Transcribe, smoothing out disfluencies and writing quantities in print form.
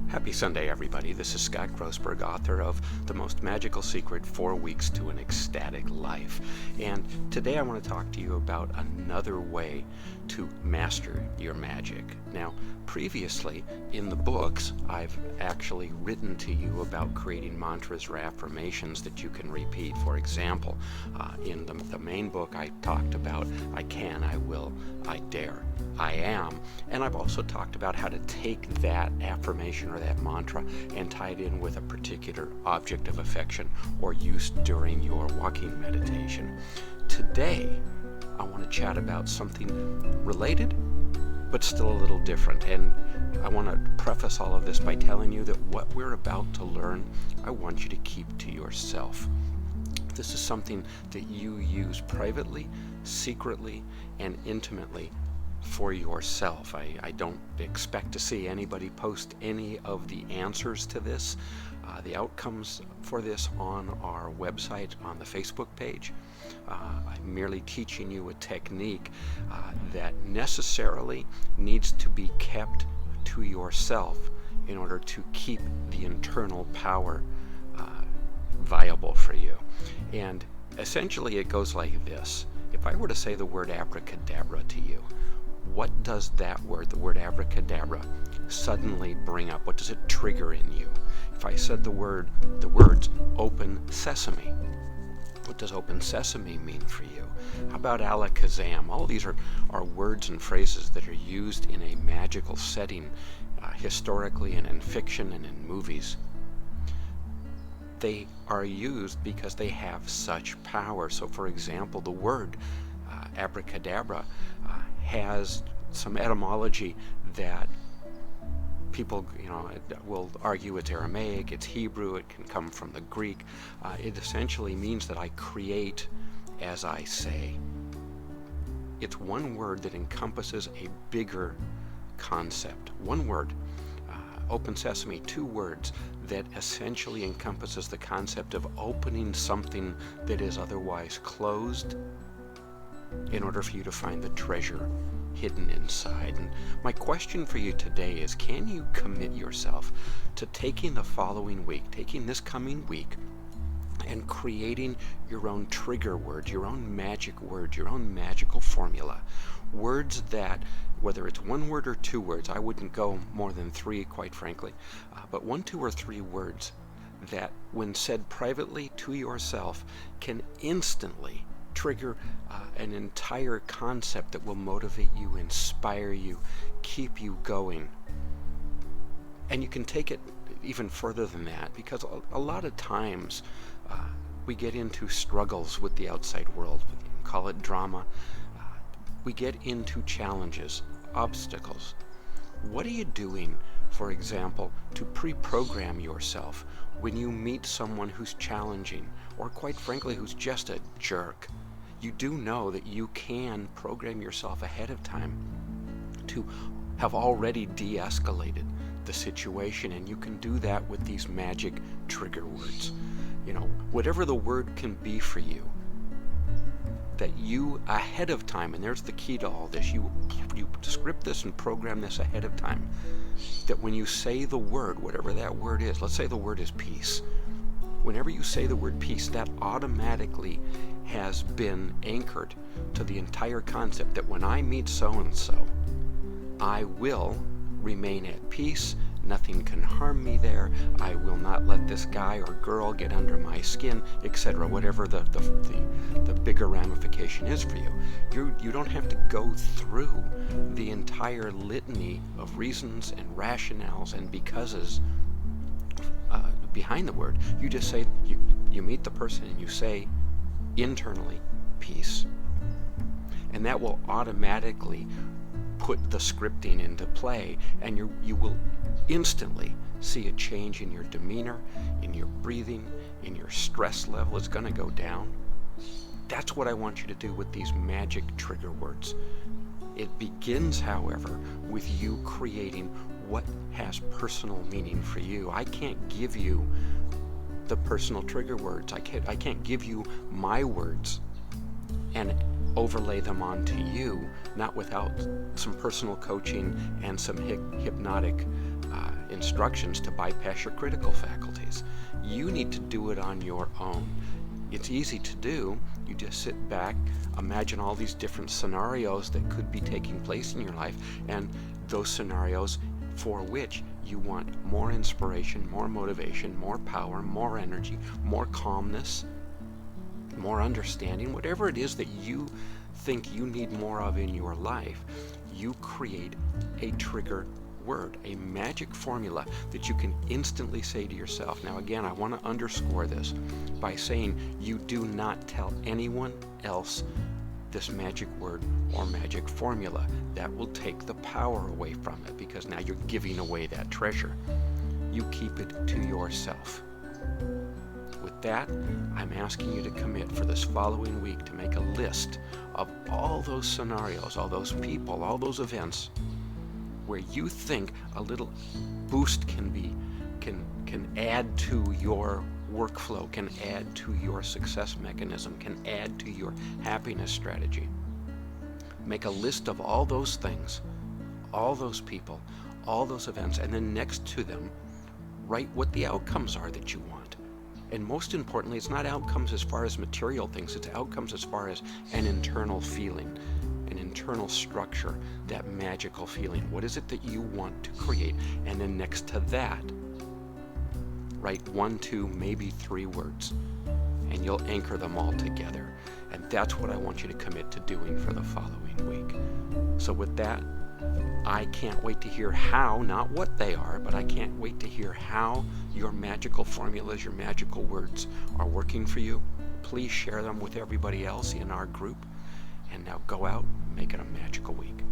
Happy Sunday, everybody. This is Scott Grossberg, author of The Most Magical Secret, 4 Weeks to an Ecstatic Life. And today I want to talk to you about another way to master your magic. Now, previously in the books, I've actually written to you about creating mantras or affirmations that you can repeat. For example, in the main book, I talked about I can, I will, I dare, I am. And I've also talked about how to take that affirmation or that mantra and tie it in with a particular object of affection or use during your walking meditation. Today, I want to chat about something related, but still a little different. And I want to preface all of this by telling you that what we're about to learn, I want you to keep to yourself. This is something that you use privately, secretly, and intimately for yourself. I don't expect to see anybody post any of the answers to this, the outcomes for this on our website, on the Facebook page. I'm merely teaching you a technique that necessarily needs to be kept to yourself in order to keep the internal power viable for you. And essentially it goes like this. If I were to say the word abracadabra to you, what does that word, the word abracadabra, suddenly bring up? What does it trigger in you? If I said the words open sesame, what does open sesame mean for you? How about alakazam? All of these are words and phrases that are used in a magical setting, historically and in fiction and in movies. They are used because they have such power. So for example, the word abracadabra has some etymology that people will argue it's Aramaic, it's Hebrew, it can come from the Greek. It essentially means that I create as I say. It's one word that encompasses a bigger concept. One word, open sesame, 2 words that essentially encompasses the concept of opening something that is otherwise closed in order for you to find the treasure hidden inside. And my question for you today is, can you commit yourself to taking the following week, taking this coming week, and creating your own trigger words, your own magic words, your own magical formula, words that, whether it's 1 word or 2 words, I wouldn't go more than 3, quite frankly, but 1, 2, or 3 words that, when said privately to yourself, can instantly trigger an entire concept that will motivate you, inspire you, keep you going. And you can take it even further than that, because a lot of times we get into struggles with the outside world. We can call it drama. We get into challenges, obstacles. What are you doing, for example, to pre-program yourself when you meet someone who's challenging, or quite frankly, who's just a jerk? You do know that you can program yourself ahead of time to have already de-escalated the situation, and you can do that with these magic trigger words. Whatever the word can be for you, that you ahead of time, and there's the key to all this, you script this and program this ahead of time, that when you say the word, whatever that word is, let's say the word is peace. Whenever you say the word peace, that automatically has been anchored to the entire concept that when I meet so-and-so, I will remain at peace. Nothing can harm me there. I will not let this guy or girl get under my skin, etc. Whatever the bigger ramification is for you. You don't have to go through the entire litany of reasons and rationales and becauses behind the word. You just say, you meet the person and you say internally, peace. And that will automatically put the scripting into play, and you will instantly see a change in your demeanor, in your breathing, in your stress level. It's going to go down. That's what I want you to do with these magic trigger words. It begins, however, with you creating what has personal meaning for you. I can't give you the personal trigger words. I can't give you my words and overlay them onto you, not without some personal coaching and some hypnotic instructions to bypass your critical faculties. You need to do it on your own. It's easy to do. You just sit back, imagine all these different scenarios that could be taking place in your life, and those scenarios for which you want more inspiration, more motivation, more power, more energy, more calmness, more understanding, whatever it is that you think you need more of in your life, you create a trigger word, a magic formula that you can instantly say to yourself. Now again, I want to underscore this by saying you do not tell anyone else this magic word or magic formula. That will take the power away from it, because now you're giving away that treasure. You keep it to yourself. With that, I'm asking you to commit for this following week to make a list of all those scenarios, all those people, all those events where you think a little boost can add to your workflow, can add to your success mechanism, can add to your happiness strategy. Make a list of all those things, all those people, all those events, and then next to them, write what the outcomes are that you want. And most importantly, it's not outcomes as far as material things, it's outcomes as far as an internal feeling, an internal structure, that magical feeling. What is it that you want to create? And then next to that, write 1, 2, maybe 3 words, and you'll anchor them all together. And that's what I want you to commit to doing for the following week. So with that, I can't wait to hear how, not what they are, but I can't wait to hear how your magical formulas, your magical words are working for you. Please share them with everybody else in our group. And now go out and make it a magical week.